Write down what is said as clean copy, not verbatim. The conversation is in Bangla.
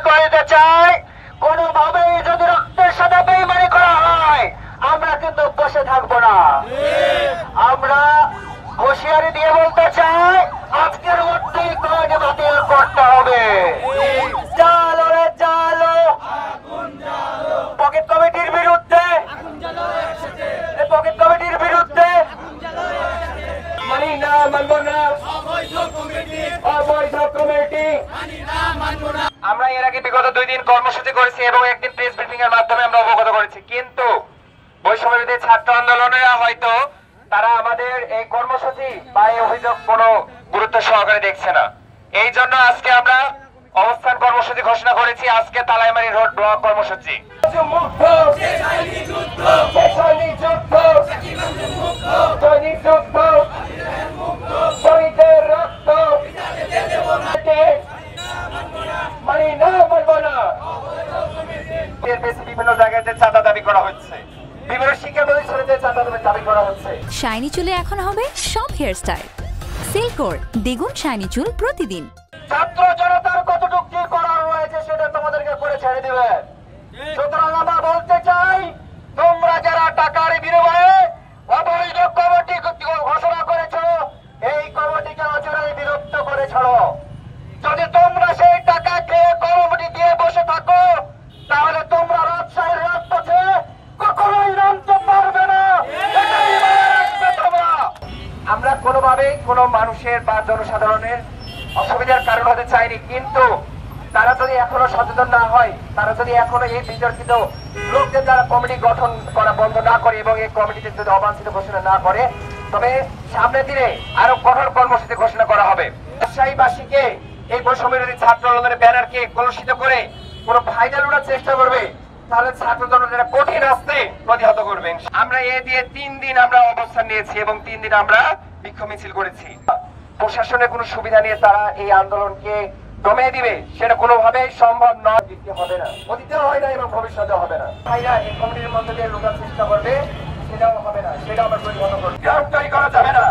করে দিতে চাই, কোনোভাবেই যদি রক্তের সাথে বেইমানি করা হয় আমরা কিন্তু বসে থাকবো না। আমরা হুঁশিয়ারি দিয়ে বলতে চাই, আজকের মধ্যেই কমিটি বাতিল করতে হবে। জালো রে জালো, পকেট কমিটির বিরুদ্ধে, পকেট কমিটির বিরুদ্ধে মানি না, মানবো না, অবৈধ কমিটি। আমরা এর আগে বিগত 2 দিন কর্মসূচি করেছি এবং একদিন প্রেস ব্রিফিং এর মাধ্যমে আমরা অবগত করেছি, কিন্তু বৈষম্য বিরোধী ছাত্র আন্দোলনেরা হয়তো তারা আমাদের এই কর্মসূচি বা এই অভিযোগ কোনো গুরুত্ব সহকারে দেখছে না। এই জন্য আজকে আমরা অবস্থান কর্মসূচি ঘোষণা করেছি। আজকে তালাইমারি রোড ব্লক কর্মসূচি। বিভিন্ন জায়গায় চাঁদা দাবি করা হচ্ছে, বিভিন্ন শিক্ষা প্রতিষ্ঠানে চাঁদা দাবি করা হচ্ছে। শাইনি চুলে এখন হবে সব হেয়ার স্টাইল। সিল্কোর দ্বিগুণ শাইনি চুল প্রতিদিন। ছাত্র জনতার কতটুকু কি করার রয়েছে সেটা তোমাদেরকে করে ছেড়ে দিবে। সুতরাং আমরা বলতে চাই, তোমরা যারা টাকার বিনিময়ে অবৈধ কমিটি ঘোষণা করেছ, এই কমিটিকে অচিরেই বিলুপ্ত করে ছাড়ো। যদি তোমরা সেই টাকা খেয়ে কমিটি দিয়ে বসে থাকো, তাহলে তোমরা রাজশাহীর রাজপথে কখনোই নামতে পারবে না। আমরা কোনোভাবেই কোনো মানুষের বা জনসাধারণের অসুবিধার কারণ হতে চাইনি, কিন্তু তারা যদি এখনো সচেতন না হয়, তারা যদি এখনো এই বিতর্কিত লোকদের দ্বারা কমিটি গঠন করা বন্ধ না করে এবং এই কমিটিতে যদি অবাঞ্ছিত ঘোষণা না করে, তবে সামনের দিনে আরো কঠোর কর্মসূচি ঘোষণা করা হবে। রাজশাহীবাসীকে এই বৈষম্য বিরোধী ছাত্র আন্দোলনের ব্যানারকে কলুষিত করে কোনো ফায়দা লুটার চেষ্টা করবে, তাহলে ছাত্র জনতা কঠিন হস্তে প্রতিহত করবেন। আমরা এ দিয়ে 3 দিন আমরা অবস্থান নিয়েছি এবং 3 দিন আমরা বিক্ষোভ মিছিল করেছি। প্রশাসনের কোনো সুবিধা নিয়ে তারা এই আন্দোলনকে দমিয়ে দিবে সেটা কোনোভাবেই সম্ভব নয়, দিতে হবে না, অতীতেও হয় না এবং ভবিষ্যতেও হবে না। ভাইরা এই কমিটির মধ্যে দিয়ে লুটার চেষ্টা করবে, সেটাও হবে না, সেটা আমরা পরিবর্তন করব। গ্রেফতারি করা যাবে না।